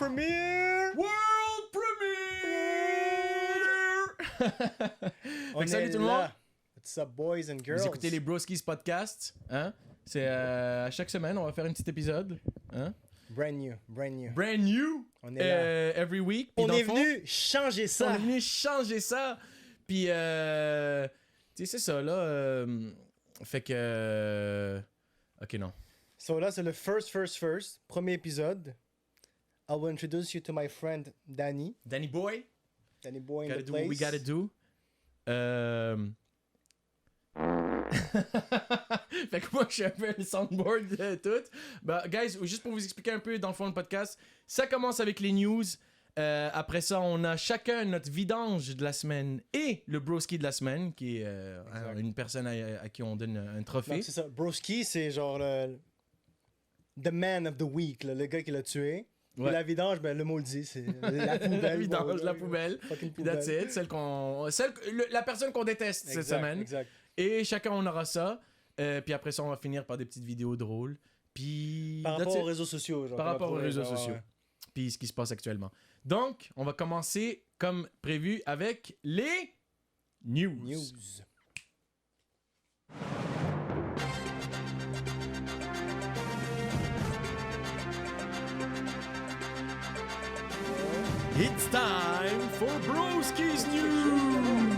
premiere! World premiere! On salut est tout le monde! là. What's up, boys and girls? Vous écoutez les Broskis Podcast, hein? C'est à chaque semaine, on va faire un petit épisode, hein? Brand new. Brand new! On est là. Every week. Puis On dans est le fond, venu changer on ça. est venu changer ça. Puis, tu sais, c'est ça, là. Fait que... Ok, non. So là, c'est le first. Premier épisode. I will introduce you to my friend Danny. Danny Boy, Danny Boy in gotta the do place. what we gotta do. Fait que moi, je suis un peu le soundboard de tout. Bah, guys, juste pour vous expliquer un peu dans le fond du podcast, ça commence avec les news. Après ça, on a chacun notre vidange de la semaine et le broski de la semaine, qui est une personne à qui on donne un trophée. Donc, c'est ça. Broski, c'est genre the man of the week, là, le gars qui l'a tué. Ouais. Et la vidange, ben, le mot le dit, c'est la poubelle. La vidange, bon, la poubelle. Fucking Puis that's poubelle. it. La personne qu'on déteste cette semaine. Exact. Et chacun, on aura ça. Puis après ça, on va finir par des petites vidéos drôles. Puis... Par that's rapport it. aux réseaux sociaux. Genre, Par rapport aux réseaux ouais, sociaux. ouais. Puis ce qui se passe actuellement. Donc, on va commencer comme prévu avec les news. News. It's time for Broski's News!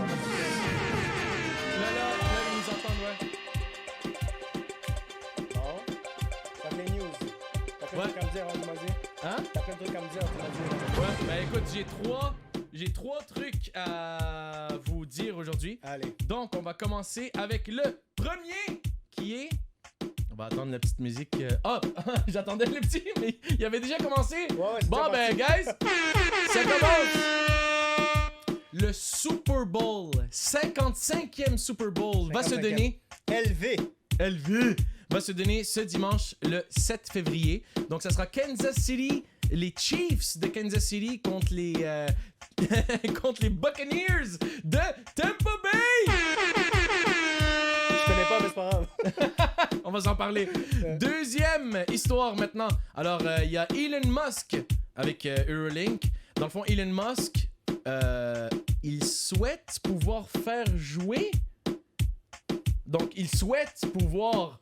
Là, ils nous entendent, ouais. Bon. T'as les news. T'as plein de Ouais. trucs à me dire, on m'a dit. Hein? T'as plein de trucs à me dire, on m'a dit. Ouais, ben écoute, j'ai trois trucs à vous dire aujourd'hui. Allez. Donc, on va commencer avec le premier qui est... On va attendre la petite musique. Ah, j'attendais le petit, mais il avait déjà commencé. Ouais, c'est Bon, déjà ben, guys, ça commence. Le Super Bowl, 55e Super Bowl, va se 55e. donner... LV. va se donner ce dimanche, le 7 février. Donc, ça sera Kansas City, les Chiefs de Kansas City contre les, contre les Buccaneers de Tampa Bay. Je connais pas, mais c'est pas grave. On va s'en parler. Deuxième histoire maintenant. Alors, il y a Elon Musk avec Neuralink. Dans le fond, Elon Musk, il souhaite pouvoir faire jouer... Donc, il souhaite pouvoir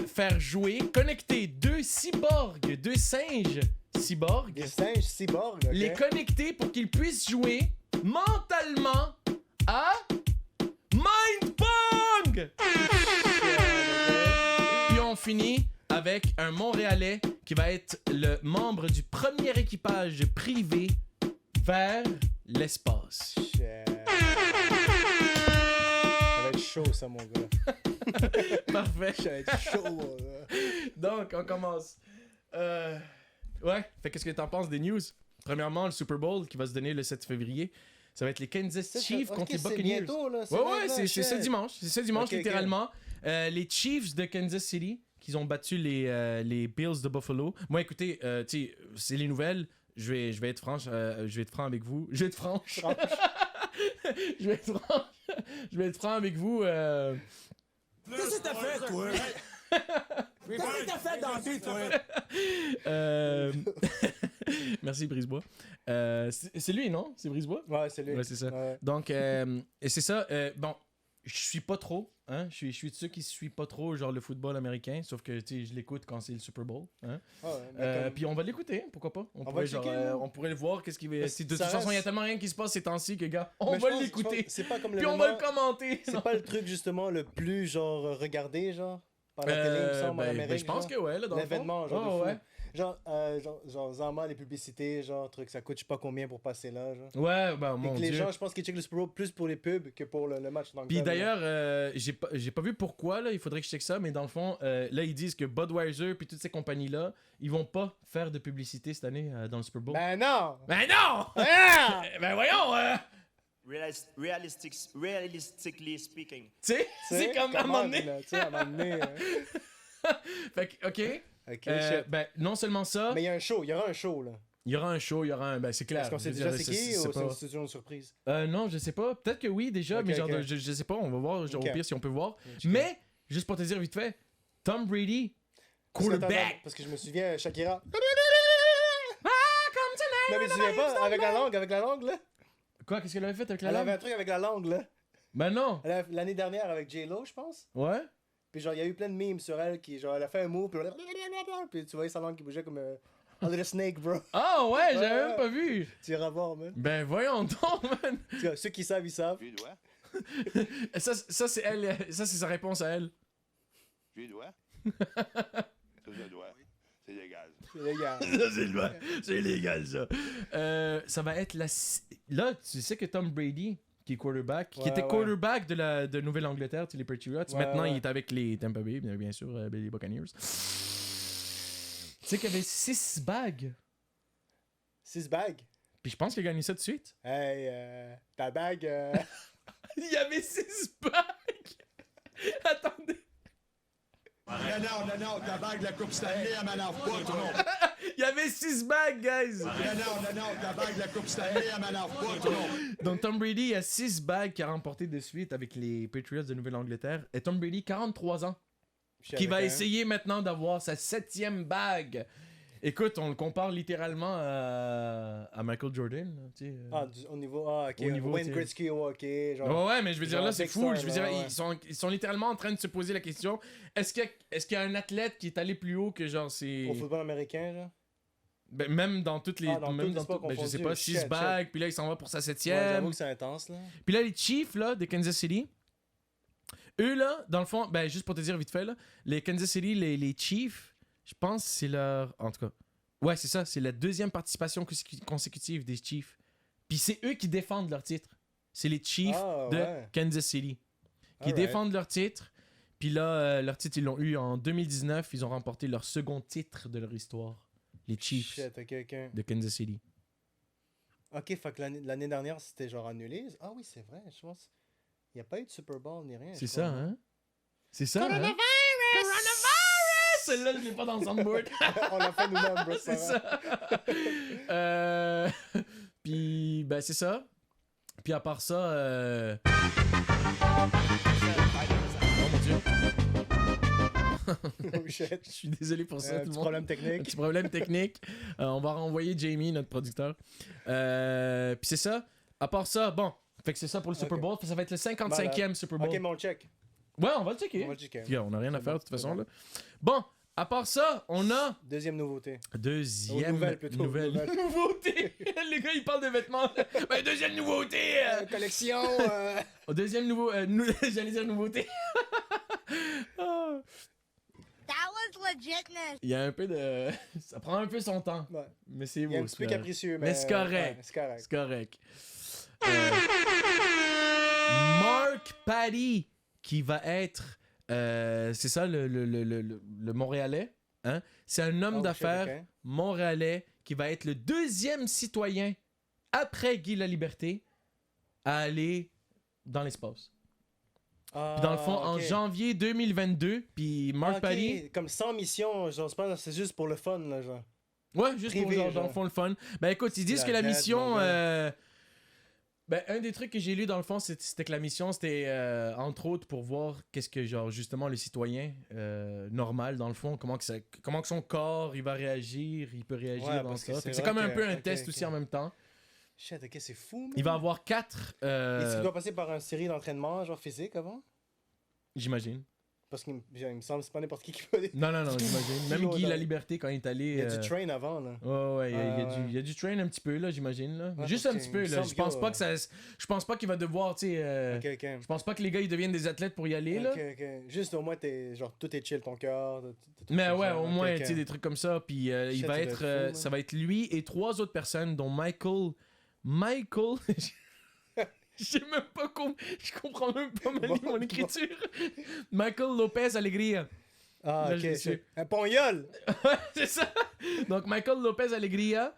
faire jouer, connecter deux cyborgs, deux singes cyborgs, Des singes cyborgs, ok? les connecter pour qu'ils puissent jouer mentalement à Mind Pong! Puis on finit avec un Montréalais qui va être le membre du premier équipage privé vers l'espace. Shit. Ça va être chaud, ça, mon gars. Parfait. Ça va être chaud, mon gars. Donc, on commence. Ouais, fait qu'est-ce que t'en penses des news? Premièrement, le Super Bowl qui va se donner le 7 février. Ça va être les Kansas Chiefs contre les Buccaneers. C'est bientôt, là. Ouais, c'est ce dimanche. C'est ce dimanche, Ok, ok. littéralement. Les Chiefs de Kansas City qui ont battu les Bills de Buffalo. Moi, écoutez, tu sais, c'est les nouvelles. Je vais être franc, je vais être franc avec vous. Je vais être franche. Je vais être franc avec vous. Qu'est-ce que t'as fait, toi? Qu'est-ce que t'as fait dans la vie, toi? Merci, Brisebois. C'est lui, non? C'est Brisebois? Ouais, c'est lui. Ouais, c'est ça. Ouais. Donc, et c'est ça. Bon, je suis pas trop. Hein? Je suis de ceux qui suivent pas trop genre le football américain. Sauf que tu sais, je l'écoute quand c'est le Super Bowl. Hein? Ah ouais, mais comme- Puis on va l'écouter, pourquoi pas? On va pourrait, le checker, là. on pourrait le voir. Qu'est-ce qui va. Mais De toute ça façon, il y a reste- tellement rien qui se passe ces temps-ci que, gars, on Mais je va pense- je l'écouter. pense- C'est pas comme le Puis on va le commenter. C'est pas le truc, justement, le plus, genre, regardé, genre, par la télé, il me semble, en Amérique. je pense genre. que ouais, là, dans le fond. L'événement, genre, de Oh, fou. ouais. Genre, Zama, les publicités, genre, truc, ça coûte je sais pas combien pour passer là, genre. Ouais, ben, Et mon que les Dieu. gens, je pense qu'ils checkent le Super Bowl plus pour les pubs que pour le match dans le Puis club, là. d'ailleurs, j'ai pas vu pourquoi, là, il faudrait que je check ça, mais dans le fond, là, ils disent que Budweiser puis toutes ces compagnies-là, ils vont pas faire de publicité cette année dans le Super Bowl. Ben non! Ben non! Ah! Ben voyons! Realistically speaking. Tu sais, c'est comme à un moment donné. là, tu sais, à un moment donné, hein. Fait que, ok. Ok, shit. Ben, non seulement ça, Mais il y a un show, il y aura un show, là. il y aura un show, il y aura un. Ben, c'est clair. Est-ce qu'on sait Je veux déjà dire, c'est qui c'est ou pas- c'est toujours une surprise? Non, je sais pas. Peut-être que oui, déjà, Ok, mais genre, ok. je sais pas. On va voir, genre, Ok. au pire, si on peut voir. checker. Mais, juste pour te dire vite fait, Tom Brady, Parce que, attends, quarterback. parce que je me souviens, Shakira. Non, mais tu te souviens pas, avec la langue, là? Quoi, qu'est-ce qu'elle avait fait avec la Elle avait langue? un truc avec la langue, là. Ben non. L'année dernière avec J-Lo, je pense. Ouais? Puis genre, il y a eu plein de memes sur elle qui, genre, elle a fait un mot, puis tu voyais sa langue qui bougeait comme un little snake, bro. Ah ouais, j'avais Ouais. même pas vu. Tu iras voir, man. Ben voyons donc, man. En tout cas, ceux qui savent, ils savent. J'ai les doigts. Ça c'est elle, ça c'est sa réponse à elle. J'ai les doigts. Ça, je le dois. C'est légal. C'est légal. Ça c'est le c'est illégal ça. Ça va être la... Là, tu sais que Tom Brady, qui est quarterback, qui Ouais, était ouais. quarterback de Nouvelle-Angleterre, tu sais, les Patriots, maintenant ouais. il est avec les Tampa Bay, bien sûr, les Buccaneers. Tu sais qu'il y avait 6 bagues. 6 bagues. Puis je pense qu'il a gagné ça de suite. Hey, ta bague. Il y avait 6 bagues! Attendez! Non, ta bague de la Coupe Stanley, elle m'en lave pas, tout le monde. Il y avait 6 bagues, guys! Non, ta bague de la Coupe Stanley, elle m'en lave pas, tout le monde. Donc Tom Brady a 6 bagues qu'il a remportées de suite avec les Patriots de Nouvelle-Angleterre. Et Tom Brady, 43 ans, qui va essayer maintenant d'avoir sa 7e bague. Écoute, on le compare littéralement à Michael Jordan. Là, tu sais, Au niveau. Ah, ok. Au niveau, Wayne tu sais. Gretzky au hockey. Genre. Ouais, mais je veux dire, genre là, c'est Big fou. Star, Je veux dire, ouais. ils sont littéralement en train de se poser la question, est-ce qu'il y a un athlète qui est allé plus haut que genre c'est... Au football américain, genre. Ben, même dans toutes les... Ah, dans même tous les sports ben, je sais pas, confondus. 6 Shit, bagues, puis là, il s'en va pour sa Ouais, 7e. j'avoue que c'est intense, là. Puis là, les Chiefs, là, de Kansas City, eux, là, dans le fond, ben, juste pour te dire vite fait, là, les Kansas City, les Chiefs, je pense que c'est leur... En tout cas, ouais, c'est ça, c'est la 2e participation consécutive des Chiefs. Puis c'est eux qui défendent leur titre. C'est les Chiefs Ah, de ouais. Kansas City qui Alright. défendent leur titre. Puis là, leur titre, ils l'ont eu en 2019. Ils ont remporté leur second titre de leur histoire. Les Chiefs Shit, ok. de Kansas City. Ok, fait que l'année dernière, c'était genre annulé. Ah oui, c'est vrai, je pense. Il n'y a pas eu de Super Bowl ni rien. C'est je ça, crois. hein? C'est ça, hein? Coronavirus! Celle-là, je l'ai pas dans le soundboard. On l'a fait nous-mêmes, bro. C'est ça. Puis, ben, c'est ça. Puis, à part ça. Oh mon dieu. Oh shit. Je suis désolé pour ça, tout le Petit monde. problème Un technique. petit problème technique. On va renvoyer Jamie, notre producteur. Puis, c'est ça. À part ça, bon. Fait que c'est ça pour le Super Ok. Bowl. Ça va être le 55e Malade. Super Bowl. Ok, mon check. Ouais, on va le checker. On va le checker. Regarde, on n'a rien à C'est faire bon, de toute façon. c'est bon. Là. Bon, à part ça, on a Deuxième nouveauté. deuxième nouvelle, plutôt. nouvelle nouveauté. Les gars, ils parlent de vêtements. Ben, deuxième nouveauté. Collection. Deuxième j'allais dire nouveauté. Ah. That was legitness. Il y a un peu de... Ça prend un peu son temps. Ouais. Mais c'est Il y a un beau. petit peu c'est capricieux, Mais c'est correct. ouais, c'est correct. C'est correct. Mark Patty, qui va être... c'est ça, le Montréalais. Hein? C'est un homme Oh, d'affaires shit, ok. montréalais qui va être le 2e citoyen après Guy Laliberté à aller dans l'espace. Puis dans le fond, en ok. janvier 2022, puis Mark Ok, Patty... comme sans mission, genre, c'est pas- c'est juste pour le fun, là, genre. Ouais, juste pour Privé, genre, dans le genre. fond, le fun. Ben écoute, ils disent La que la dette, mission... mon Ben, un des trucs que j'ai lu dans le fond, c'était que la mission, c'était entre autres pour voir qu'est-ce que, genre, justement, le citoyen normal, dans le fond, comment que son corps, il va réagir, il peut réagir Ouais, dans parce que ça. c'est Fait que c'est vrai comme un que- peu un ok, test ok. aussi en même temps. Shit, ok, c'est fou, man. Il va avoir 4, Et tu dois passer par une série d'entraînement, genre physique avant? j'imagine. Parce qu'il me semble que c'est pas n'importe qui peut. Non, j'imagine. Même Guy Là. Laliberté, quand il est allé... Il y a du train avant, là. Ouais, il y a Ouais. il y a du train un petit peu, là, j'imagine, là. Ouais, Juste parce un que petit il peu, me là. semble Je pense que, pas que ça... Je pense pas qu'il va devoir, tu sais... Ok, ok. Je pense pas que les gars, ils deviennent des athlètes pour y aller, là. Ok, ok. Juste au moins, genre, tout est chill, ton cœur. Mais ouais, au moins, tu sais, des trucs comme ça. Puis il Shit, va ça doit être, être fou, man. ça va être lui et 3 autres personnes, dont Michael. Je sais même pas je comprends même pas mon écriture. Michael Lopez Alegria. Ah, Là, je ok. l'ai su. Un ponyol! Ouais, c'est ça. Donc Michael Lopez Alegria,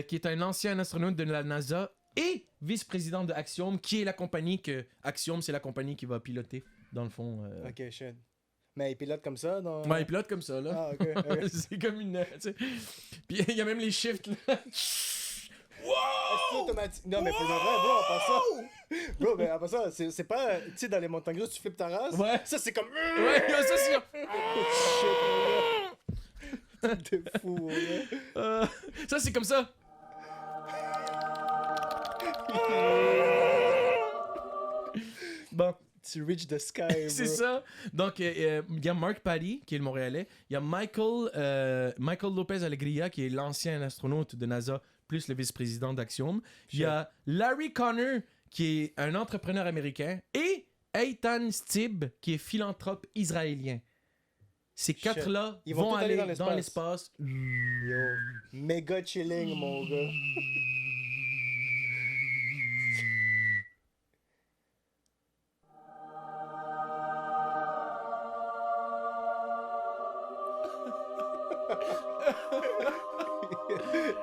qui est un ancien astronaute de la NASA et vice-président de Axiom, qui est la compagnie que Axiom, c'est la compagnie qui va piloter dans le fond. Ok, shit. Mais il pilote comme ça dans. Ouais, il pilote comme ça là. Ah, ok. ok. C'est comme une. Tu sais. Puis il y a même les shifts là. C'est automatique. Non, mais pour le vrai, bro, en passant. Bro, mais en passant, c'est pas. Tu sais, dans les montagnes russes, tu flippes ta race. Ouais. Ça, c'est comme. Ouais, ça c'est. Shit, mon gars. T'es fou, mon gars. Ça c'est comme ça. Bon, Tu reach the sky, bro. c'est ça. Donc, il y a Mark Patty, qui est le Montréalais. Il y a Michael Lopez Alegria, qui est l'ancien astronaute de NASA, plus le vice-président d'Axiom. Il y a Larry Connor, qui est un entrepreneur américain. Et Eitan Stib, qui est philanthrope israélien. Ces Shit. quatre-là Ils vont vont tous aller aller dans dans l'espace. l'espace. Yo, méga chilling, mon gars.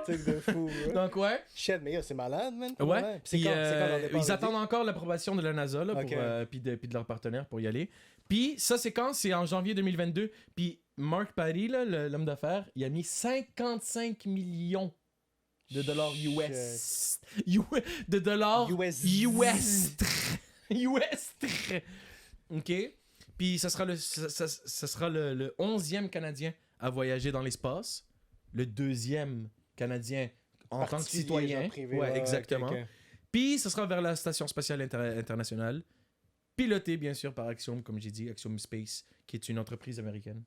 Truc de fou, bro. Donc, ouais. Shit, mais yo, c'est malade, man. pour Ouais, vrai. Puis puis, c'est quand leur départ, ils le attendent encore l'approbation de la NASA là, Ok. puis de leurs partenaires pour y aller. Puis ça, c'est quand? C'est en janvier 2022. Puis Mark Patty, là, l'homme d'affaires, il a mis 55 millions de dollars US. De dollars US. US. US. OK? Puis ça sera le 11e Canadien à voyager dans l'espace. Le 2e Canadien en tant que Particulier, citoyen. genre privé, Ouais, ouais, exactement. ok, ok. Puis ce sera vers la Station Spatiale Internationale. Piloté, bien sûr, par Axiom, comme j'ai dit, Axiom Space, qui est une entreprise américaine.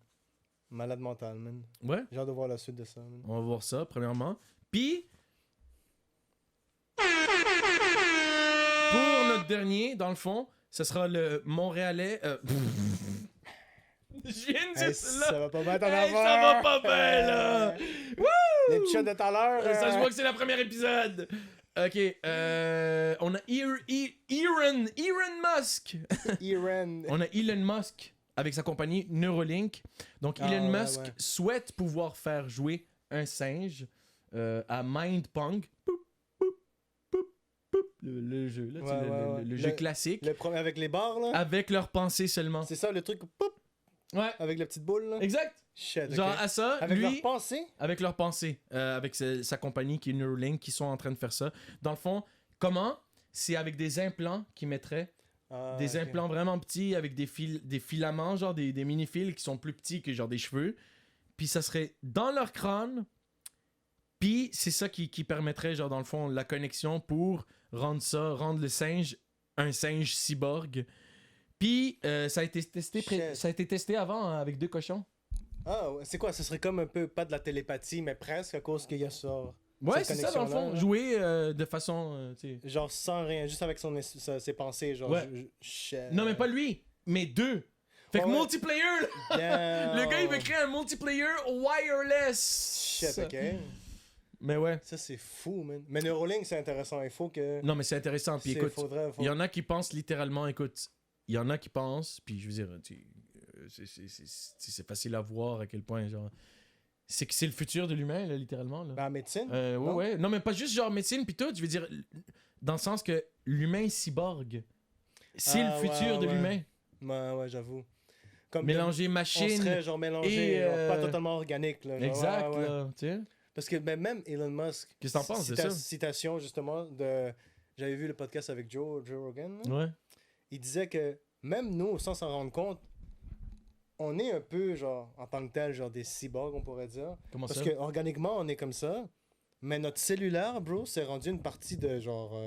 Malade mental, man. Ouais, J'ai hâte de voir la suite de ça, man. on va voir ça, premièrement. Puis, pour notre dernier, dans le fond, ce sera le Montréalais... Je viens de dire Hey, ça, ça là. va pas bien ton Hey, affaire. ça va pas bien, là. Les petits shots de tout à l'heure. Ça se voit que c'est le premier épisode. Ok, on a Elon Musk. Iran. On a Elon Musk avec sa compagnie Neuralink. Donc, Ah, Elon ouais, Musk ouais. souhaite pouvoir faire jouer un singe à Mind Pong. Poup, poup, poup, poup. Le jeu, là, tu sais, Ouais, ouais, ouais. le jeu classique. Le premier avec les barres, là. Avec leur pensée seulement. C'est ça, le truc, pop, Ouais, avec la petite boule, là. exact. Shit, ok. Genre à ça, Avec lui... leur pensée. Avec leur pensée, avec sa compagnie qui est Neuralink, qui sont en train de faire ça. Dans le fond, comment? C'est avec des implants qu'ils mettraient. Ah, Des ok. implants vraiment petits avec des filaments, genre des mini-fils qui sont plus petits que genre des cheveux. Puis ça serait dans leur crâne. Puis c'est ça qui permettrait, genre dans le fond, la connexion pour rendre le singe un singe cyborg. Puis ça a été testé, Shit. ça a été testé avant hein, avec 2 cochons. Ah, ouais, c'est quoi? Ce serait comme un peu, pas de la télépathie, mais presque, à cause qu'il y a ça. Ouais, Cette c'est ça dans le connexion-là, fond. là. Jouer de façon, tu sais. Genre sans rien, juste avec ses pensées, genre. Ouais. Shit. Non, mais pas lui, mais 2. Fait que Ouais, ouais. multiplayer, là. Damn. Le gars, il veut créer un multiplayer wireless. Shit, ok. Mais ouais. Ça, c'est fou, man. Mais Neuralink, c'est intéressant. Il faut que. Non, mais c'est intéressant. Puis écoute, Faudrait. il y en a qui pensent littéralement, écoute, il y en a qui pensent, puis je veux dire, c'est facile à voir à quel point, genre, c'est que c'est le futur de l'humain, là, littéralement. Là. Ben, en médecine. Ouais, non? ouais. Non, mais pas juste genre médecine, puis tout, je veux dire, dans le sens que l'humain cyborg, c'est Ah, le futur ouais, de ouais. l'humain. Ouais, j'avoue. Comme Mélanger on machine. serait genre mélangé, et, genre, pas euh, totalement organique. Là, genre, Exact, ouais, ouais. là, tu sais. Parce que ben, même Elon Musk. Qu'est-ce que t'en penses de ça? Citation justement de. J'avais vu le podcast avec Joe Rogan. là. Ouais. Il disait que même nous, sans s'en rendre compte, on est un peu, genre, en tant que tel, genre des cyborgs, on pourrait dire. Comment Parce ça? que organiquement, on est comme ça. Mais notre cellulaire, bro, c'est rendu une partie de genre.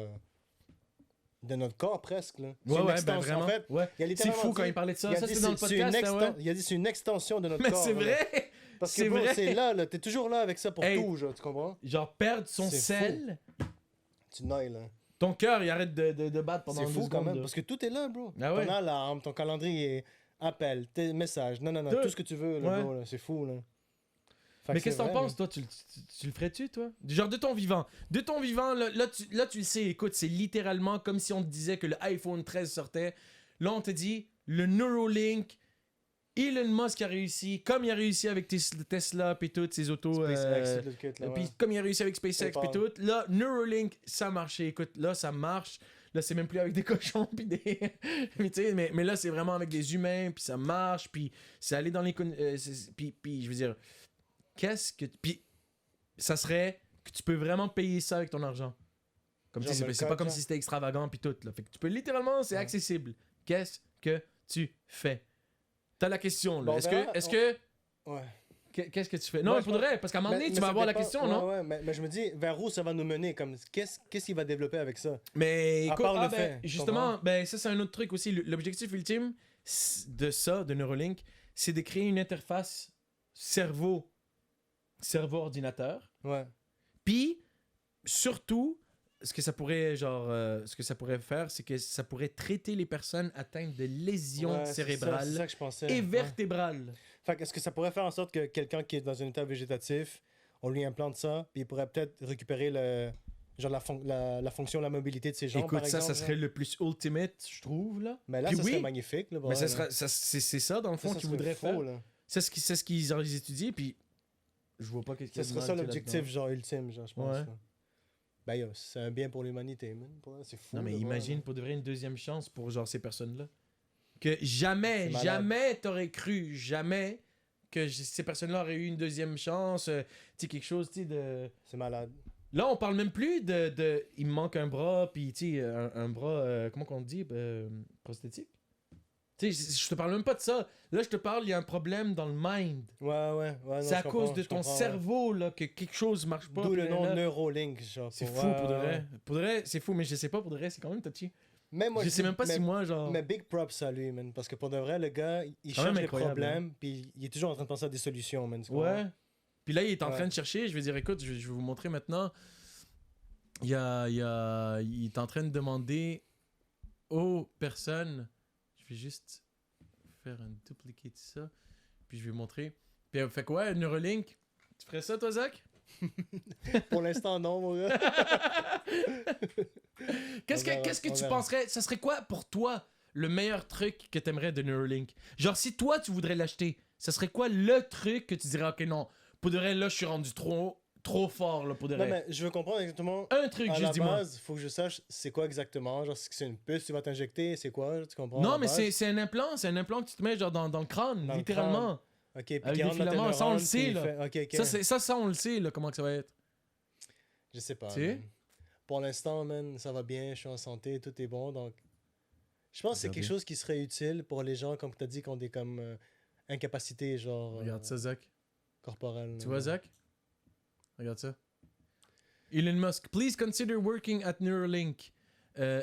De notre corps presque. Là. C'est Ouais, une ouais, ben extension. vraiment. En fait, Ouais. il a C'est littéralement fou dit- quand il parlait de ça. il a Ça, dit c'est dans le c'est une podcast, hein, ouais. Il a dit c'est une extension de notre Mais corps. c'est là. vrai! Parce que C'est bro, vrai. c'est là, t'es toujours là avec ça pour Hey. tout, genre, tu comprends? Genre, perdre son C'est sel, Tu noies là. ton cœur, il arrête de battre pendant C'est 2 fou quand secondes, même, là. parce que tout est là, bro. Ah ouais. Ton alarme, ton calendrier, appel, tes messages, non, Tout. tout ce que tu veux, là, Ouais. bro, là, c'est fou, là. Fait Mais que qu'est-ce que c'est t'en vrai, penses, toi? Tu le ferais-tu, toi? Genre de ton vivant. De ton vivant, là, tu le sais, écoute, c'est littéralement comme si on te disait que le iPhone 13 sortait. Là, on te dit, le Neuralink, Elon Musk a réussi, comme il a réussi avec Tesla et toutes ses autos. SpaceX, tout le kit, là, Puis ouais. comme il a réussi avec SpaceX PayPal. puis tout, là, Neuralink, ça marchait. Écoute, là, ça marche. Là, c'est même plus avec des cochons puis des... mais, tu sais, mais là, c'est vraiment avec des humains, puis ça marche, puis c'est allé dans les... puis je veux dire, qu'est-ce que... Puis ça serait que tu peux vraiment payer ça avec ton argent. Comme Genre tu sais, le c'est pas code, comme genre. si c'était extravagant puis tout, là. Fait que tu peux littéralement, c'est Ouais. accessible. Qu'est-ce que tu fais? T'as la question, là. Bon, Est-ce ben, que... Ouais. Qu'est-ce que tu fais? Non, Moi, mais je pour pense- vrai, parce qu'à un moment donné, tu ça vas avoir la dépend- question, ouais, non? Ouais, mais je me dis, vers où ça va nous mener? Comme, qu'est-ce qu'il va développer avec ça? Mais À écoute, part le ben, fait, tu justement, comprends? ben, ça c'est un autre truc aussi. L'objectif ultime de Neuralink, c'est de créer une interface cerveau-ordinateur. Ouais. Puis, surtout, ce que ça pourrait faire, c'est que ça pourrait traiter les personnes atteintes de lésions Ouais, c'est cérébrales ça que je pensais. et Ouais. vertébrales. Fait que est-ce que ça pourrait faire en sorte que quelqu'un qui est dans un état végétatif, on lui implante ça, puis il pourrait peut-être récupérer la fonction de la mobilité de ses jambes, Écoute, par ça exemple, serait genre? le plus ultimate, je trouve, là. Mais là, Puis ça oui, serait magnifique. Là, Mais bordel, là. c'est ça, dans le fond, Ça qu'ils serait voudraient fou, faire. là. C'est ce qu'ils ont étudié, puis je vois pas qu'est-ce qu'il y Ce a de serait mal, ça tu sais, l'objectif, là-dedans. genre, ultime, genre, je pense. Ouais. là. Ben, yo, c'est un bien pour l'humanité, man. Pour vrai, c'est fou. Non, mais là, imagine ouais. pour de vrai une deuxième chance pour genre ces personnes-là. Que jamais, C'est malade. jamais t'aurais cru, jamais que ces personnes-là auraient eu une deuxième chance. Tu sais, quelque chose, tu sais, de. C'est malade. Là, on parle même plus de. Il me manque un bras, puis tu sais, un bras, comment qu'on dit, prosthétique. Tu sais, je te parle même pas de ça. Là, je te parle, il y a un problème dans le mind. Ouais. non, C'est à je cause comprends, de je ton comprends, ouais. cerveau, là, que quelque chose marche pas. D'où puis le nom là, Neuralink, genre. C'est pour- fou ouais, pour de ouais, vrai. ouais. Pour de vrai, c'est fou, mais je sais pas, pour de vrai, c'est quand même touchy. Mais moi, Je sais même pas mais- si moi, genre. Mais big props à lui, man. Parce que pour de vrai, le gars, il Quand même cherche les incroyable, problèmes, puis il est toujours en train de penser à des solutions, man. tu comprends? Ouais. Puis là, il est en Ouais. train de chercher. Je vais dire, écoute, je vais vous montrer maintenant. Il est en train de demander aux personnes. Je vais juste faire un duplicate de ça. Puis je vais montrer. Puis fait quoi, Neuralink? Tu ferais ça, toi, Zach? Pour l'instant, non, mon gars. Qu'est-ce On que tu verra. penserais? Ça serait quoi pour toi le meilleur truc que t'aimerais de Neuralink? Genre, si toi, tu voudrais l'acheter, ça serait quoi le truc que tu dirais, ok, non, pour de vrai, là, je suis rendu trop fort, là, pour de Non, vrai. mais je veux comprendre exactement. Un truc, À juste la dis-moi. base, faut que je sache c'est quoi exactement. Genre, si c'est une puce, tu vas t'injecter, c'est quoi, tu comprends? à Non, la mais base? c'est un implant que tu te mets genre dans le crâne, Dans le littéralement. Ok, puis avec qui des rentre dans tes filaments, ça, on le neurones, sait, puis il là. fait- Ok, ok. Ça, on le sait, là, comment que ça va être. Je sais pas. Tu sais? man. Pour l'instant, man, ça va bien, je suis en santé, tout est bon, donc. Je pense que c'est Regarde quelque bien. chose qui serait utile pour les gens, comme tu as dit, qui ont des comme incapacités, genre. Regarde ça, Zach. Corporelles. Tu vois, Zach? Regarde ça. Elon Musk, please consider working at Neuralink.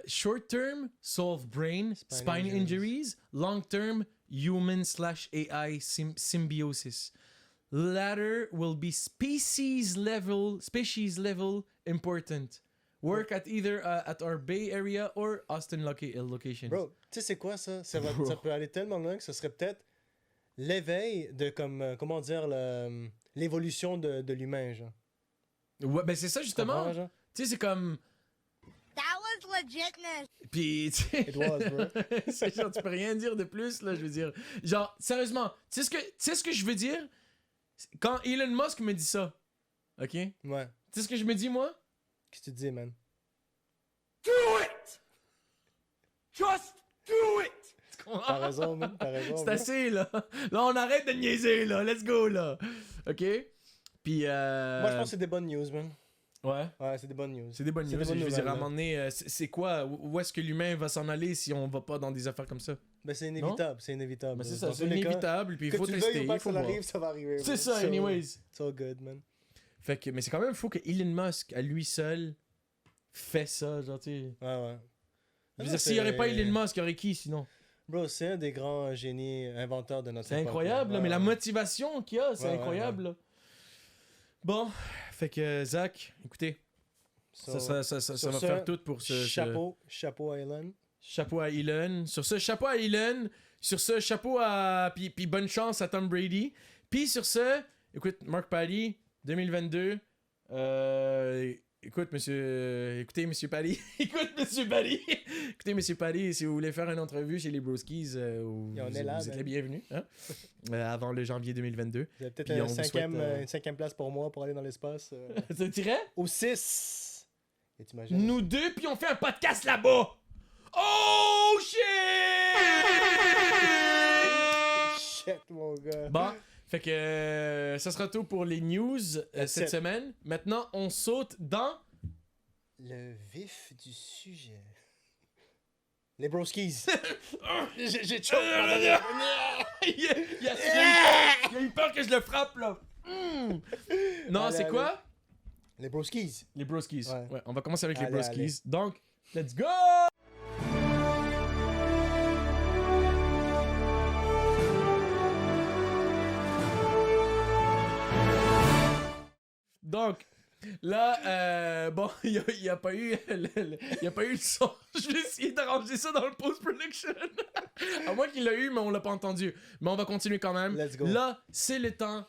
Short term, solve brain, spine injuries. Long term, human/AI symbiosis. Latter will be species level important. Work at either at our Bay Area or Austin location. Bro, tu sais, c'est quoi ça? Bro. Ça peut aller tellement loin que ce serait peut-être l'éveil de, comme, comment dire, l'évolution de l'humain, genre. Ouais, ben c'est ça Tu justement. comprends, genre? Tu sais, c'est comme. That was legitness. Puis, tu sais. It was, bro. C'est genre, tu peux rien dire de plus, là, je veux dire. Genre, sérieusement, tu sais ce que je veux dire? Quand Elon Musk me dit ça, ok? Tu Ouais. sais ce que je me dis, moi? Qu'est-ce que tu dis, man? Do it! Just do it! Tu comprends? T'as raison, man. T'as raison. C'est bro. assez, là. Là, on arrête de niaiser, là. Let's go, là. Ok? Puis, Moi, je pense que c'est des bonnes news, man. Ouais. Ouais, c'est des bonnes news. C'est des bonnes C'est news. des bonnes Je veux dire, à un nouvelles, moment donné, c'est quoi? Où est-ce que l'humain va s'en aller si on va pas dans des affaires comme ça? Ben, c'est inévitable, c'est inévitable. Ben, c'est Dans ça, c'est tous les cas, inévitable, puis il que faut tu le tester, veuilles ou pas il que faut ça voir. arrive, ça va arriver. C'est bro. ça, So- anyways. It's all good, man. Fait que, mais c'est quand même fou que Elon Musk, à lui seul, fait ça, genre, tu sais. Ouais, ouais. Je veux dire, s'il n'y aurait pas Elon Musk, il y aurait qui sinon? Bro, c'est un des grands génies inventeurs de notre C'est époque, incroyable, là, ouais, mais la ouais. motivation qu'il y a, c'est Ouais, incroyable. là. Bon, fait que Zach, écoutez, So, ça va sur faire tout pour ce chapeau à Elon. chapeau à Elon. Sur ce, chapeau à Elon. Sur ce, chapeau à... Puis bonne chance à Tom Brady. Puis sur ce, écoute, Mark Paddy, 2022. Écoutez, monsieur Paddy. Écoutez, monsieur Paddy, si vous voulez faire une entrevue chez les Broskies, vous on est là, êtes man. les bienvenus. Hein? Avant le janvier 2022. Vous avez peut-être Puis on vous une cinquième place pour moi pour aller dans l'espace. Ça tirait? Au 6. Et t'imagines? Nous deux, puis on fait un podcast là-bas. Oh shit! Shit, mon gars. Bon, fait que ça sera tout pour les news cette it. semaine. Maintenant, on saute dans... Le vif du sujet. Les broskies. J'ai choqué. il a eu peur que je le frappe, là. Non, Allez, c'est allez. quoi? Les broskis. Les broskis. Ouais. Ouais, on va commencer avec les Allez, broskis. allez. Donc, let's go! Donc, là, bon, il n'y a pas eu le son. Je vais essayer d'arranger ça dans le post-production. À moins qu'il l'a eu, mais on l'a pas entendu. Mais on va continuer quand même. Let's go. Là, c'est le temps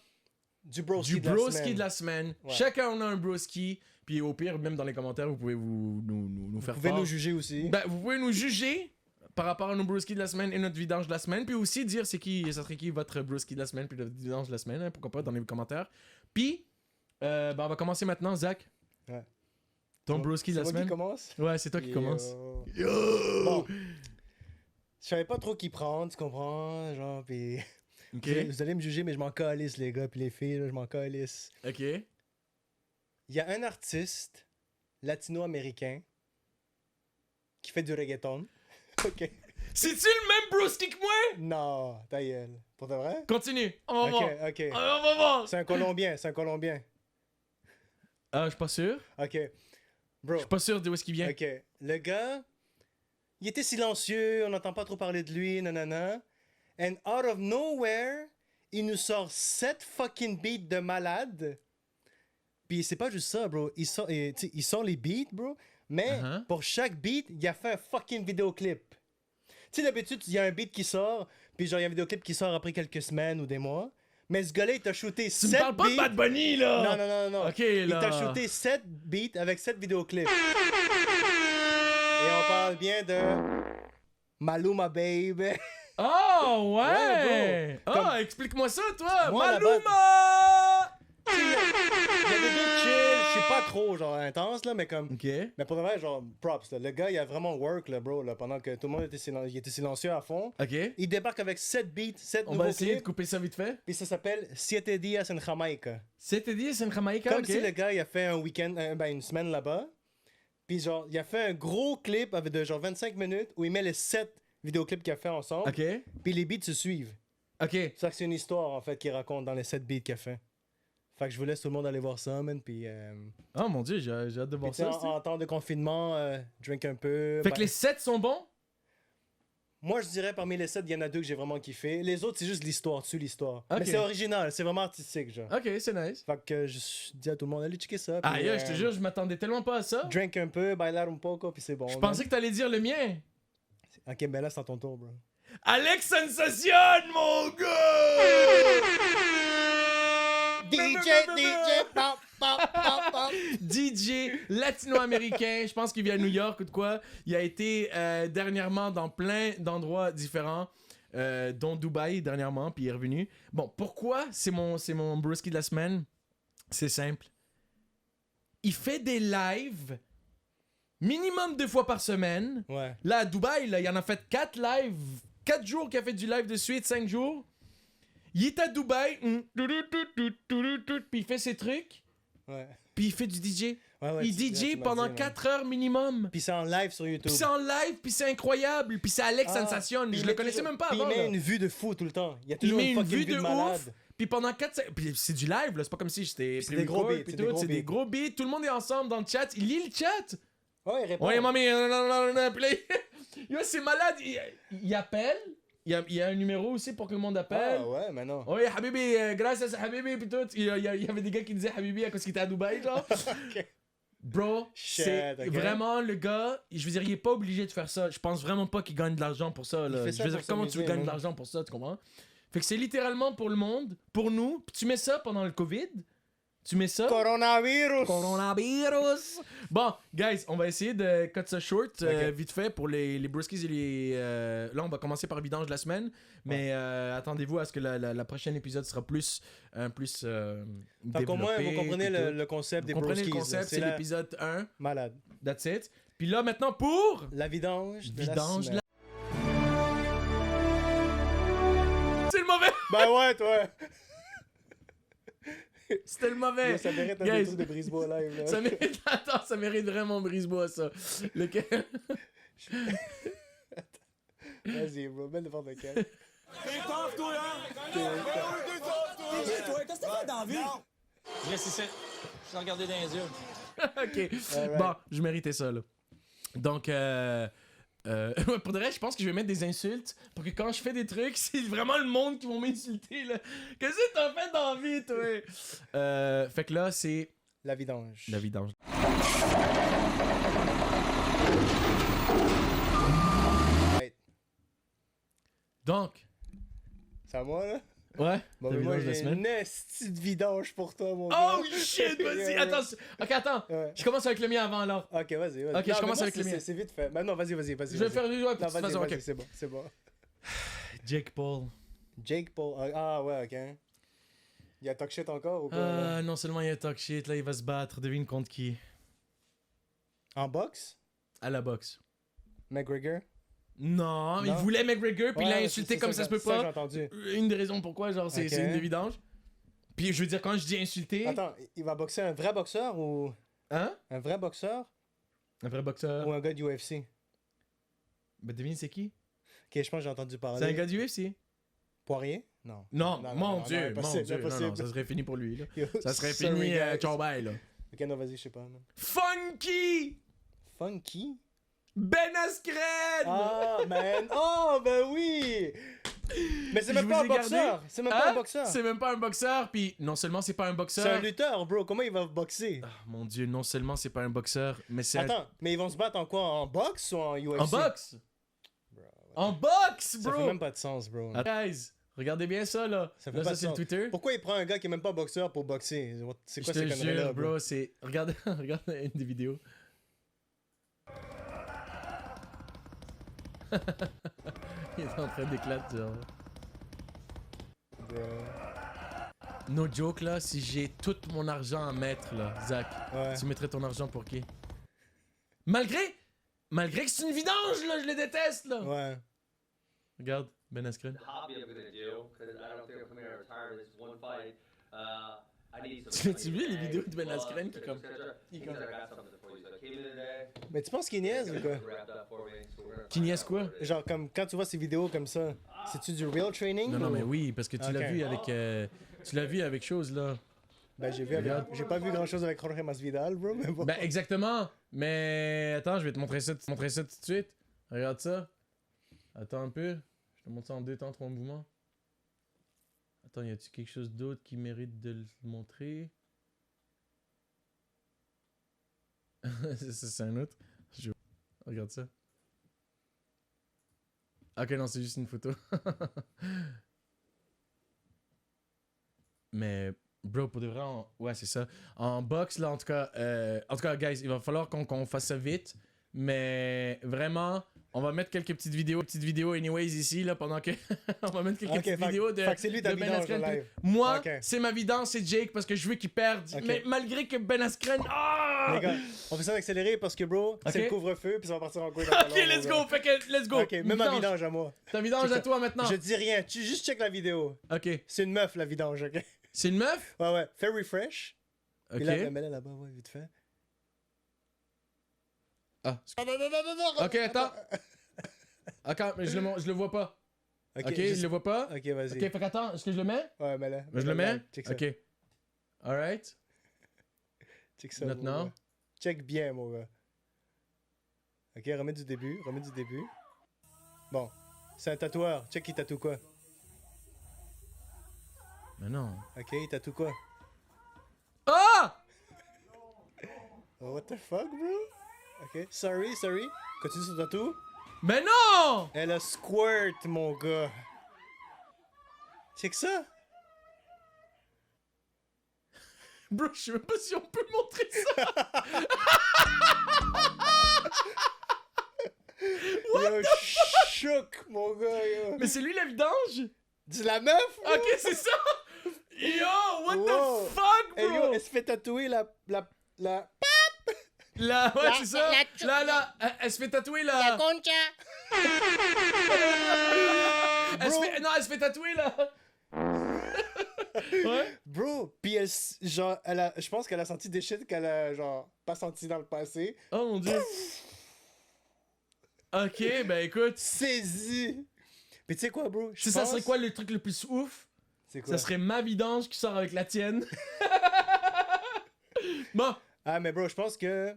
Du broski du de la broski semaine. de la semaine. Ouais. Chacun on a un broski. Puis au pire, même dans les commentaires, vous pouvez nous faire Vous pouvez part. nous juger aussi. Ben, vous pouvez nous juger par rapport à nos broskis de la semaine et notre vidange de la semaine. Puis aussi dire ça serait qui votre broski de la semaine puis notre vidange de la semaine. Hein, pourquoi pas dans les commentaires. Puis, ben, on va commencer maintenant, Zach. Ouais. Ton broski de la C'est moi semaine. qui commence. Ouais, c'est toi qui commence. Bon. Je savais pas trop qui prendre, tu comprends? Genre, pis... Ok. Vous allez me juger, mais je m'en calisse, les gars, puis les filles, là, je m'en calisse. Ok. Il y a un artiste latino-américain qui fait du reggaeton. OK. C'est-tu le même broski que moi? Non, ta gueule. Pour de vrai? Continue. On va voir. OK. On va voir. C'est un Colombien. Ah, je suis pas sûr. OK. Bro. Je suis pas sûr d'où est-ce qu'il vient. OK. Le gars, il était silencieux, on n'entend pas trop parler de lui, nanana. And out of nowhere, il nous sort 7 fucking beats de malade. Puis c'est pas juste ça, bro. Il sort les beats, bro. Mais Uh-huh. pour chaque beat, il a fait un fucking vidéoclip. Tu sais, d'habitude, il y a un beat qui sort, puis genre, il y a un vidéoclip qui sort après quelques semaines ou des mois. Mais ce gars-là, il t'a shooté 7 Tu me parles pas de beats. Bad Bunny, là! Non. Ok, Il là. t'a shooté 7 beats avec 7 vidéoclips. Et on parle bien de Maluma Baby. Oh, ouais! Ouais, bro. Ah, explique-moi ça, toi! Moi, Maluma! Il y a des beats chill, je suis pas trop genre intense là, mais comme. Ok. Mais pour de vrai, genre, props là. Le gars, il a vraiment work là, bro, là, pendant que tout le monde était, il était silencieux à fond. Ok. Il débarque avec 7 beats, 7 On va nouveaux essayer de clips, couper ça vite fait. puis ça s'appelle Siete Dias en Jamaica. C'était dit, c'est une Jamaïca, Comme ok? si le gars, il a fait un week-end, une semaine là-bas, puis genre, il a fait un gros clip avec de genre 25 minutes où il met les 7 vidéoclips qu'il a fait ensemble, Ok. puis les beats se suivent. Ok. Ça, c'est une histoire en fait qu'il raconte dans les 7 beats qu'il a fait. Fait que je vous laisse tout le monde aller voir ça, man, puis. Oh mon dieu, j'ai hâte de Puis voir tu sais, ça. en temps de confinement, drink un peu. Fait que les 7 sont bons? Moi, je dirais parmi les 7, il y en a 2 que j'ai vraiment kiffé. Les autres, c'est juste l'histoire, dessus l'histoire. Ok. Mais c'est original, c'est vraiment artistique, genre. Ok, c'est nice. Fait que je dis à tout le monde, allez checker ça. Ah, puis, yeah, je te jure, je m'attendais tellement pas à ça. Drink un peu, bailar un poco, puis c'est bon. Je man. pensais que t'allais dire le mien. Ok, ben là, c'est à ton tour, bro. Alex Sensation, mon gars! DJ, pop, pop, pop, pop. DJ latino-américain, je pense qu'il vient à New York ou de quoi. Il a été dernièrement dans plein d'endroits différents, dont Dubaï dernièrement, puis il est revenu. Bon, pourquoi c'est mon broski de la semaine? C'est simple. Il fait des lives minimum 2 fois par semaine. Ouais. Là, à Dubaï, là, il en a fait 4 lives. 4 jours qu'il a fait du live de suite, 5 jours. Il est à Dubaï, puis il fait ses trucs, Ouais. puis il fait du DJ. Ouais, Il tu DJ m'as pendant dit, man. 4 heures minimum. Puis c'est en live sur YouTube. Puis c'est en live, puis c'est incroyable, puis c'est Alex Ah, Sensation. puis Je il le met connaissais toujours- même pas puis avant. il met là. une vue de fou tout le temps. Il y a Il toujours met une une fucking vue de malade. ouf. Puis pendant 4 puis c'est du live, là. C'est pas comme si j'étais c'est des gros pre-record, beats, puis c'est tout. des gros C'est des beats. gros beats. Tout le monde est ensemble dans le chat. Il lit le chat. Ouais, il répond. Ouais, mamie. Nanana. Puis là, yo, c'est malade. Il appelle. Il y a un numéro aussi pour que le monde appelle. Ah ouais, mais non. Oui, Habibi, gracias Habibi, puis tout. Il y avait des gars qui disaient Habibi à cause qu'il était à Dubaï, genre. Ok. Bro, Shit, c'est ok. vraiment le gars. Je veux dire, il est pas obligé de faire ça. Je pense vraiment pas qu'il gagne de l'argent pour ça. Là. fait Je ça veux pour dire, comment tu s'amuser, gagnes de man. l'argent pour ça, tu comprends? Fait que c'est littéralement pour le monde, pour nous. Puis tu mets ça pendant le COVID. Tu mets ça. Coronavirus! Coronavirus! Bon, guys, on va essayer de cut ça short Ok. vite fait pour les brewskis et les. Là, on va commencer par vidange de la semaine, mais attendez-vous à ce que la prochaine épisode sera plus. plus Fait qu'au moins, vous développé, comprenez puis tout. le concept des Vous comprenez broskies. le concept, c'est la- l'épisode 1. Malade. That's it. Puis là, maintenant, pour. La vidange de la Vidange semaine. C'est le mauvais! Ben ouais, toi! C'était le mauvais! Yo, ça mérite un Guys. détour de brise-bois live, là. Ça mérite. Attends, ça mérite vraiment brise-bois, ça. Lequel? Vas-y, bro, mets n'importe lequel. T'es tough, toi, hein? T'es qui, toi? Qu'est-ce que t'as fait dans la vie? Je reste ici. Je suis regardé dans les yeux. Ok. Alright. Bon, je méritais ça, là. Donc, pour de vrai, je pense que je vais mettre des insultes pour que quand je fais des trucs, c'est vraiment le monde qui vont m'insulter, là. Qu'est-ce que t'as fait dans la vie, toi? Fait que là, c'est La vidange. la vidange. Right. Donc, C'est à moi, là? ouais, Bon, la mais moi, vidange de la j'ai semaine. une esti de vidange pour toi, mon gars. Oh shit, vas-y, Ouais, attends. ouais. Ok, attends. Ouais. Je commence avec le mien avant, alors. Ok, vas-y, vas-y. Ok, je Non, mais commence moi, avec le mien. C'est vite fait. Ben non, vas-y. Je vais vas-y. faire du ouais, de Non, toute vas-y, façon, vas-y, ok. c'est bon. Jake Paul. Jake Paul. Ah ouais, ok. Il y a talk shit encore ou quoi? Non seulement il y a talk shit, là, il va se battre. Devine contre qui? En boxe? À la boxe. McGregor? Non, il Non? voulait McGregor, puis il l'a Ouais, insulté c'est comme ça se peut c'est ça que j'ai pas. entendu. Une des raisons pourquoi, genre, c'est Ok. une évidence. Puis je veux dire, quand je dis insulter. Attends, il va boxer un vrai boxeur ou... Hein? Un vrai boxeur Un vrai boxeur. ou un gars du UFC? Ben devine, c'est qui? Ok, je pense que j'ai entendu parler. C'est un gars du UFC? Poirier? Non. Non, Non, mon non, Dieu, impossible, mon Dieu. Non, impossible. non, ça serait fini pour lui, là. Yo, Ça serait sorry, fini, guys. ciao bye, là. Ok, non, vas-y, je sais pas. man. Funky! Funky? Ben Askren! Ah, man! Oh, ben oui! Mais c'est Je même vous pas un ai gardé. boxeur! C'est même pas un Hein? boxeur! C'est même pas un boxeur, puis non seulement c'est pas un C'est un boxeur. lutteur, bro! Comment il va boxer? Ah, mon Dieu, non seulement c'est pas un boxeur, mais c'est un... Attends, mais ils vont se battre en quoi? En boxe ou en UFC? En boxe! Bro, En boxe, Ça bro! fait même pas de sens, bro. Guys, regardez bien ça, là. Ça fait Là, pas ça de c'est le sens. Twitter. Pourquoi il prend un gars qui est même pas boxeur pour boxer? C'est Je quoi te ces conneries-là, jure, bro, c'est... Regarde, regarde une des vidéos. Il est en train d'éclater, genre. Bro. No joke, là, si j'ai tout mon argent à mettre, là, Zach, Ouais. tu mettrais ton argent pour qui? Malgré que c'est une vidange, là, je les déteste, là! Ouais. Regarde, Ben Askren. hobby I'm gonna do because I don't think I'm coming to retire this one fight. I need Tu some. l'as-tu vu, les vidéos de Ben Askren qui comme... He goes, I got something for you. So I came in today. Mais tu penses qu'il niaise ou quoi? Wrapped up for me. So we're gonna. Qui niaise quoi? Genre, comme quand tu vois ces vidéos comme ça, c'est-tu du real training? Non, non, ou- mais oui, parce que tu l'as Ok. vu avec... tu l'as vu avec chose, là. Ben, j'ai pas vu grand-chose avec Jorge Masvidal, bro, mais bon. Ben, exactement. Mais attends, je vais te montrer ça tout de suite. Regarde ça. Attends un peu. Je te montre ça en 2 temps, 3 mouvements. Attends, y a-tu quelque chose d'autre qui mérite de le montrer? C'est un autre. Regarde ça. Ok, non, c'est juste une photo. Mais, bro, pour de vrai, ouais, c'est ça. En boxe, là, en tout cas, guys, il va falloir qu'on fasse ça vite. Mais vraiment, on va mettre quelques petites vidéos anyways ici, là, pendant que... on va mettre quelques Ok, petites fait- vidéos de... fait que c'est lui ta de Ben vidange Askren. en live. Moi, Ok. c'est ma vidange, c'est Jake, parce que je veux qu'il perde. Ok. Mais malgré que Ben Askren... Ah! Les gars, on fait ça accélérer parce que, bro, c'est Ok. le couvre-feu puis ça va partir en couille. Ok, let's go, fait que let's go. Ok, même ma vidange à moi. Ta vidange à toi maintenant. Je dis rien, tu juste check la vidéo. Ok. C'est une meuf, la vidange, ok? C'est une meuf? Ouais, ouais, fais refresh. Ok. Puis là, mets-la là-bas, ouais, vite fait. Ah, Non. ok, attends. Ok, mais je le vois pas. Ok, je le vois pas. Ok, vas-y. Ok, fait qu'attends, est-ce que je le mets? Ouais, mets-la. Je le mets? Check ça. Ok. Alright. Check ça. Maintenant. mon gars. Check bien, mon gars. Ok, remets du début. Bon. C'est un tatoueur. Check, il tatoue quoi? Mais non. Ok, il tatoue quoi? Ah! Oh, what the fuck, bro? Ok, sorry. Continue son tatou. Mais non! Elle a squirt, mon gars. Check ça. Bro, je sais même pas si on peut montrer ça. Yo, choc, mon gars, yo. Mais c'est lui la vidange? C'est la meuf? bro? Ok, c'est ça. Yo, what Wow. the fuck, Hey, bro? yo, elle se fait tatouer la... Là, ouais, c'est ça. la Là, elle se fait tatouer là. concha. Elle se fait tatouer là. Ouais. Bro, puis elle, genre, je pense qu'elle a senti des shit qu'elle a, genre, pas senti dans le passé. Oh mon dieu. Ok, ben écoute. Saisie. Puis tu sais quoi, bro? Tu sais, ça serait quoi le truc le plus ouf? C'est quoi? Ça serait ma vidange qui sort avec la tienne. Bon, Ah, mais bro, je pense que...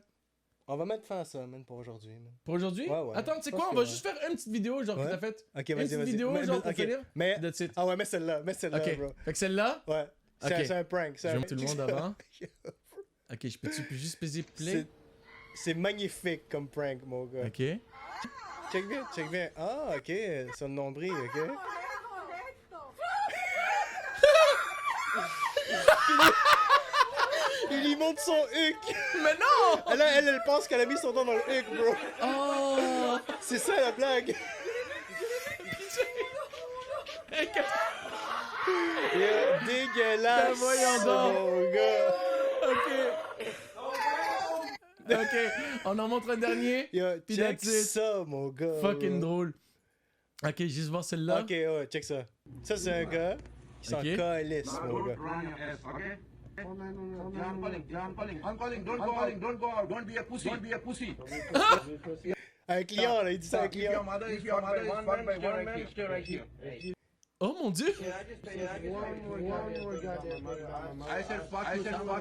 On va mettre fin à ça, man, pour aujourd'hui, man. pour aujourd'hui? Ouais, ouais. Attends, tu sais Je pense quoi? On que va ouais. juste faire une petite vidéo, genre, que Ouais. t'as faite. Ok, Une vas-y, petite vas-y. vidéo, genre, pour ok. finir. Mais... That's it. Ah ouais, mets celle-là, Ok. bro. Fait que celle-là, Ouais. Ok. C'est un prank. je vais mettre tout le monde avant. Ok, je peux juste peser play? C'est magnifique comme prank, mon gars. Ok. Check bien. Ah, ok, son nombril, ok. Il lui montre son huc. Mais non! Elle pense qu'elle a mis son doigt dans le huc, bro. Oh! C'est ça la blague. Dégueulasse. Ben voyons donc. Mon gars. Ok, on en montre un dernier. Yo, Puis check that's it. ça, mon gars. Fucking drôle. Ok, juste voir celle-là. Ok, ouais, check ça. Ça, c'est un gars qui s'en Ok. calisse, mon gars. Un client, là, il dit ça à un client. Oh mon dieu! I said fuck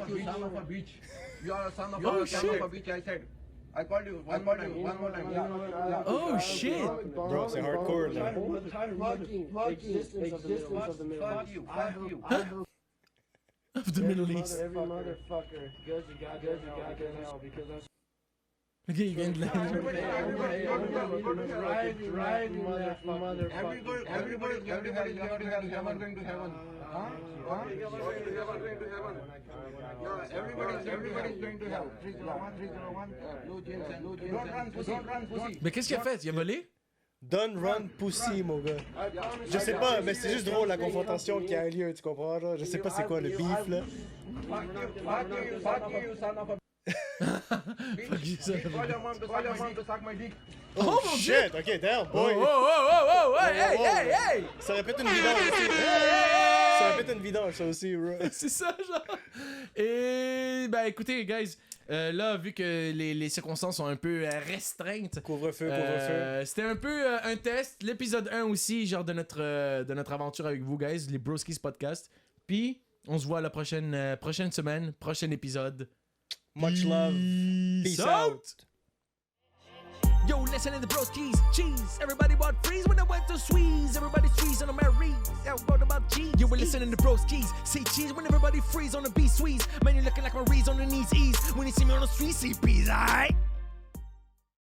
you, son of a bitch. You are a son of Oh, a son shit. of a bitch, I said. I called you one more time. Yeah. Oh shit! Bro, c'est hardcore, là. Fuck you. Of the Middle East. Ok, il vient de là. Everybody's going to hell. You're not going to heaven. Huh? Everybody's going to hell. 301. Don't run, pussy. Mais qu'est-ce qu'il a fait? Il a volé? Don't run pussy, mon gars. Je sais pas, mais c'est juste drôle la confrontation qui a lieu, tu comprends? Genre, je sais pas c'est quoi le beef, là. Fuck you, son of a Fuck you, son of a Call your mom to suck my dick. Oh mon dieu! Shit, ok, damn, Oh, boy. oh, oh, oh, oh, hey, hey, hey! Ça répète une vidange aussi. Ça répète une vidange, ça aussi, bro. C'est ça, genre. Et ben écoutez, guys, là, vu que les circonstances sont un peu restreintes, Couvre-feu. c'était un peu un test. L'épisode 1 aussi, genre de notre aventure avec vous, guys, les Broskis Podcast. Puis, on se voit la prochaine semaine, prochain épisode. Much love. Peace out. Yo, listen to the broskies, cheese. Everybody bought freeze when I went to squeeze. Everybody freeze on the Marys. Yeah, what about cheese? You were listening to broskies, say cheese when everybody freeze on the B squeeze. Man, you're looking like Marys on the knees ease. When you see me on the street, see peas, alright?